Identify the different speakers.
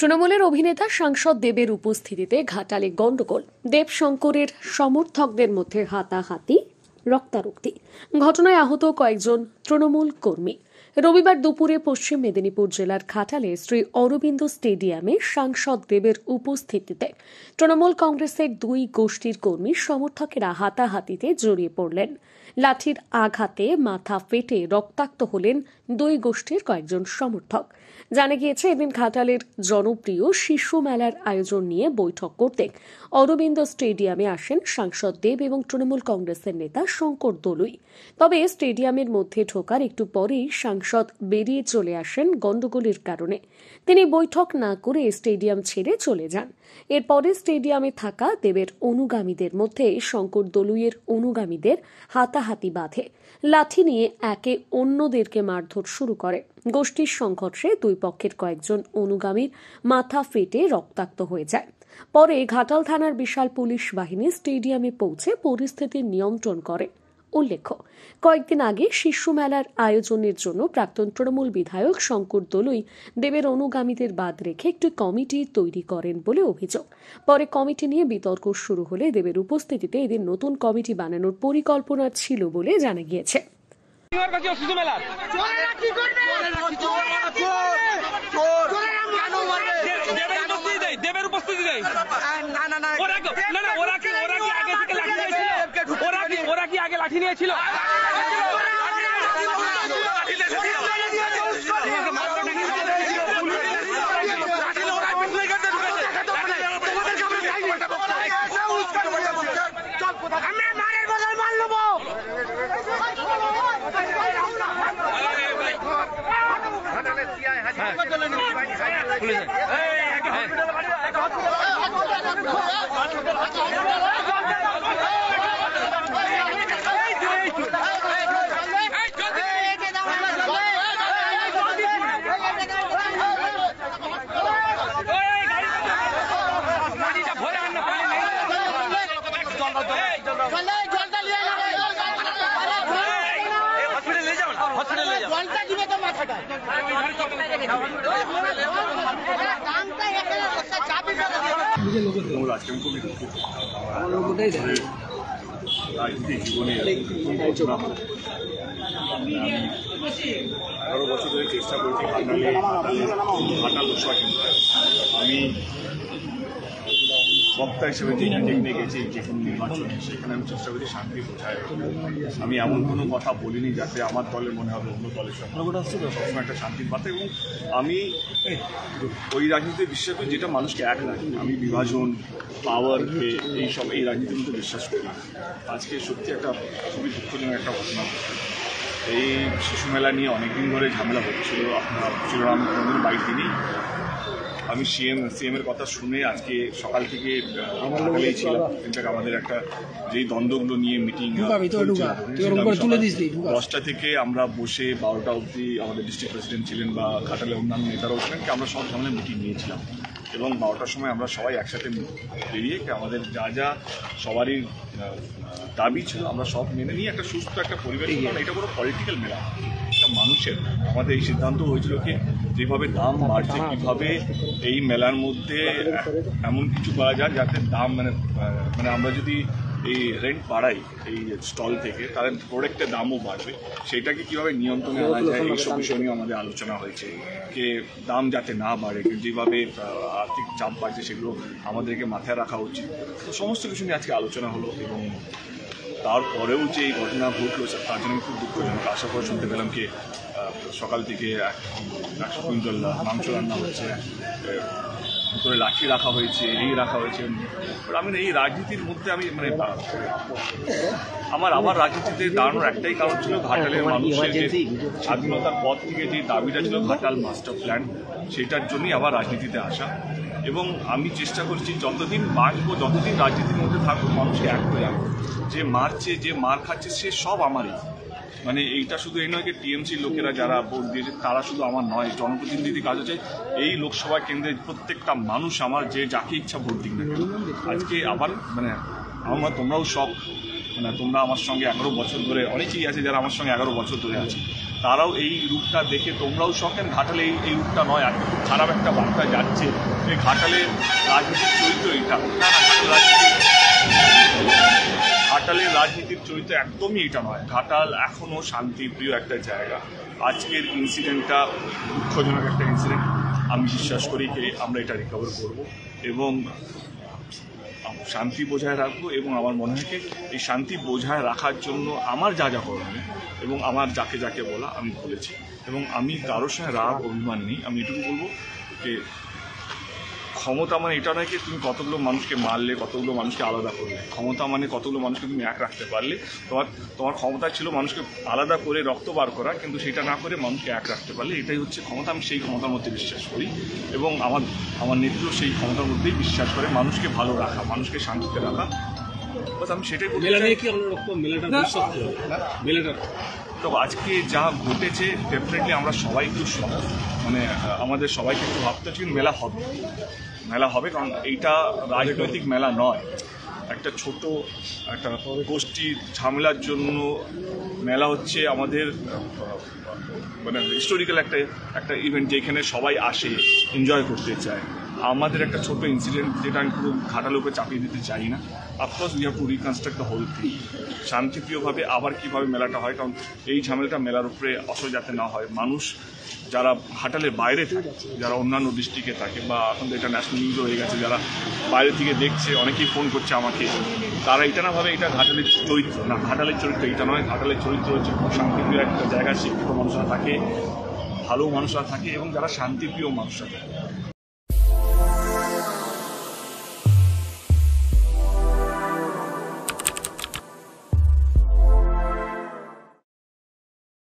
Speaker 1: তৃণমূলের অভিনেতা সাংসদ দেবের উপস্থিতিতে ঘাটালে গন্ডগোল। দেব শঙ্করের সমর্থকদের মধ্যে হাতাহাতি, রক্তারক্তি। ঘটনায় আহত কয়েকজন তৃণমূল কর্মী। রবিবার দুপুরে পশ্চিম মেদিনীপুর জেলার ঘাটালে শ্রী অরবিন্দ স্টেডিয়ামে সাংসদ দেবের উপস্থিতিতে তৃণমূল কংগ্রেসের দুই গোষ্ঠীর কর্মী সমর্থকেরা হাতাহাতিতে জড়িয়ে পড়লেন। লাঠির আঘাতে মাথা ফেটে রক্তাক্ত হলেন দুই গোষ্ঠীর কয়েকজন সমর্থক। জানা গিয়েছে, এদিন ঘাটালের জনপ্রিয় শিশু মেলার আয়োজন নিয়ে বৈঠক করতে অরবিন্দ স্টেডিয়ামে আসেন সাংসদ দেব এবং তৃণমূল কংগ্রেসের নেতা শঙ্কর দলুই। তবে স্টেডিয়ামের মধ্যে ঢোকার একটু পরেই সাংসদ বেরিয়ে চলে আসেন গন্ডগোলের কারণে। তিনি বৈঠক না করে স্টেডিয়াম ছেড়ে চলে যান। এরপরে স্টেডিয়ামে থাকা দেবের অনুগামীদের মধ্যে শঙ্কর দলুইয়ের অনুগামীদের হাতাহাতি বাধে। লাঠি নিয়ে একে অন্যদেরকে মারধর শুরু করে। গোষ্ঠীর সংঘর্ষে দুই পক্ষের কয়েকজন অনুগামীর মাথা ফেটে রক্তাক্ত হয়ে যায়। পরে ঘাটাল থানার বিশাল পুলিশ বাহিনী স্টেডিয়ামে পৌঁছে পরিস্থিতি নিয়ন্ত্রণ করে। উল্লেখ্য, কয়েকদিন আগে শিশু মেলার আয়োজনের জন্য প্রাক্তন তৃণমূল বিধায়ক শঙ্কর দলুই দেবের অনুগামীদের বাদ রেখে একটি কমিটি তৈরি করেন বলে অভিযোগ। পরে কমিটি নিয়ে বিতর্ক শুরু হলে দেবের উপস্থিতিতে এদিন নতুন কমিটি বানানোর পরিকল্পনা ছিল বলে জানা গিয়েছে।
Speaker 2: ওরা কি আগে লাঠি নিয়েছিল?
Speaker 3: রাজনীতি জীবনে 11 বছর ধরে চেষ্টা করছি ঘাটাল লোকসভা কেন্দ্রে আমি বক্তা হিসেবে যেখানে গেছি, যে কোনো নির্বাচনে সেখানে আমি চেষ্টা করছি শান্তি বোঝায়। আমি এমন কোনো কথা বলিনি যাতে আমার দলের মনে হবে অন্য দলের সঙ্গে সবসময় একটা শান্তির বার্তা। এবং আমি ওই রাজনীতিতে বিশ্বাস করি যেটা মানুষকে এক রাখে। আমি বিভাজন, পাওয়ার, এই রাজনীতির মধ্যে বিশ্বাস করি। আজকে সত্যি একটা খুবই দুঃখজনক একটা ঘটনা। এই শিশু মেলা নিয়ে অনেকদিন ধরে ঝামেলা হচ্ছিল। আপনার শিবরাম বাড়িতে নেই, আমি সিএমের কথা শুনে আজকে সকাল থেকে ঘাটালেই ছিলাম। ইনফ্যাক্ট আমাদের একটা যেই দ্বন্দ্বগুলো নিয়ে মিটিং 10টা থেকে আমরা বসে 12টা অবধি আমাদের ডিস্ট্রিক্ট প্রেসিডেন্ট ছিলেন বা ঘাটালে অন্যান্য নেতারাও ছিলেন, আমরা সব ঝামেলা মিটিং নিয়েছিলাম এবং 12টার সময় আমরা সবাই একসাথে বেরিয়ে আমাদের যা সবারই দাবি ছিল আমরা সব মেনে নিয়ে একটা সুস্থ একটা পরিবেশ। কারণ এটা কোনো পলিটিক্যাল মেলা, এটা মানুষের। আমাদের এই সিদ্ধান্ত হয়েছিল কি যেভাবে দাম বাড়ছে কীভাবে এই মেলার মধ্যে এমন কিছু করা যায় যাতে দাম মানে আমরা যদি এই রেন্ট বাড়াই এই স্টল থেকে, তাহলে প্রোডাক্টের দামও বাড়বে। সেটাকে কীভাবে নিয়ন্ত্রণে আনা যায় এইসব বিষয় নিয়ে আমাদের আলোচনা হয়েছে। যে দাম যাতে না বাড়ে, যেভাবে আর্থিক চাপ বাড়ছে সেগুলো আমাদেরকে মাথায় রাখা উচিত। তো সমস্ত কিছু নিয়ে আজকে আলোচনা হলো এবং তারপরেও যে এই ঘটনা ঘটলো তার জন্য খুব দুঃখজনক। আসার পর শুনতে পেলাম কি সকাল থেকে 100 কুইন্টাল মাংস রান্না হচ্ছে, ভিতরে লাঠি রাখা হয়েছে, রাখা হয়েছে। আমি এই রাজনীতির মধ্যে আমি আমার রাজনীতিতে দাঁড়ানোর একটাই কারণ ছিল, ঘাটালের মানুষের যে স্বাধীনতার পর থেকে যে দাবিটা ছিল ঘাটাল মাস্টার প্ল্যান, সেটার জন্যই আবার রাজনীতিতে আসা। এবং আমি চেষ্টা করছি যতদিন বাঁচবো, যতদিন রাজনীতির মধ্যে থাকবো, মানুষকে এক করে রাখবো। যে মারছে, যে মার খাচ্ছে, সে সব আমারই। মানে এইটা শুধু এই নয় যে টিএমসির লোকেরা যারা ভোট দিয়েছে তারা শুধু আমার নয়, জনপ্রতিনিধি কাজ হচ্ছে এই লোকসভা কেন্দ্রের প্রত্যেকটা মানুষ আমার, যে যাকে ইচ্ছা ভোট দিক না। আজকে আবার তোমরাও সব মানে তোমরা আমার সঙ্গে 11 বছর ধরে, অনেকেই আছে যারা আমার সঙ্গে 11 বছর ধরে আছে, তারাও এই রূপটা দেখে তোমরাও শখেন। ঘাটালে এই রূপটা নয়, আর খুব খারাপ একটা বার্তা যাচ্ছে যে ঘাটালের রাজনীতির চরিত্র এটা না, ঘাটালের রাজনীতির চরিত্র একদমই এটা নয়। ঘাটাল এখনও শান্তিপ্রিয় একটা জায়গা। আজকের ইনসিডেন্টটা দুঃখজনক একটা ইনসিডেন্ট, আমি বিশ্বাস করি যে আমরা এটা রিকভার করব এবং শান্তি বজায় রাখবো। এবং আমার মনে হয় এই শান্তি বজায় রাখার জন্য আমার যা যা করণীয় এবং আমার যাকে যাকে বলা আমি বলেছি, এবং আমি কারোর সঙ্গে রাগ অভিমান নেই। আমি এটুকু বলবো যে ক্ষমতা মানে এটা নয় যে তুমি কতগুলো মানুষকে মারলে, কতগুলো মানুষকে আলাদা করলে। ক্ষমতা মানে কতগুলো মানুষকে তুমি এক রাখতে পারলে। তোমার ক্ষমতা ছিল মানুষকে আলাদা করে রক্ত বার করা, কিন্তু সেটা না করে মানুষকে এক রাখতে পারলে, এটাই হচ্ছে ক্ষমতা। আমি সেই ক্ষমতার মধ্যে বিশ্বাস করি এবং আমার নেতৃত্ব সেই ক্ষমতার মধ্যেই বিশ্বাস করে, মানুষকে ভালো রাখা, মানুষকে শান্তিতে রাখা। বাস আমি সেটাই বলতে চাই। তো আজকে যা ঘটেছে ডেফিনেটলি আমরা সবাই একটু মানে আমাদের সবাইকে একটু ভাবতে হচ্ছে, কিন্তু মেলা হবে কারণ এইটা রাজনৈতিক মেলা নয়, একটা ছোট একটা গোষ্ঠীর ঝামেলার জন্য মেলা হচ্ছে। আমাদের মানে হিস্টোরিক্যাল একটা ইভেন্ট যেখানে সবাই আসে, এনজয় করতে চায়। আমাদের একটা ছোট ইনসিডেন্ট যেটা আমি পুরো ঘাটালের উপরে চাপিয়ে দিতে চাই না। Of course we have to reconstruct the whole thing. শান্তিপ্রিয়ভাবে আবার কীভাবে মেলাটা হয়, কারণ এই ঝামেলাটা মেলার উপরে অসহ্য যাতে না হয়। মানুষ যারা ঘাটালের বাইরে থাকে, যারা অন্যান্য ডিস্ট্রিক্টে থাকে, বা এখন তো এটা ন্যাশনাল নিউজও হয়ে গেছে, যারা বাইরে থেকে দেখছে, অনেকেই ফোন করছে আমাকে, তারা এটা না ভাবে এটা ঘাটালের চরিত্র না। ঘাটালের চরিত্র এটা নয়। ঘাটালের চরিত্র হচ্ছে খুব শান্তিপ্রিয় একটা জায়গা, শিক্ষিত মানুষরা থাকে, ভালো মানুষরা থাকে এবং যারা শান্তিপ্রিয় মানুষরা থাকে।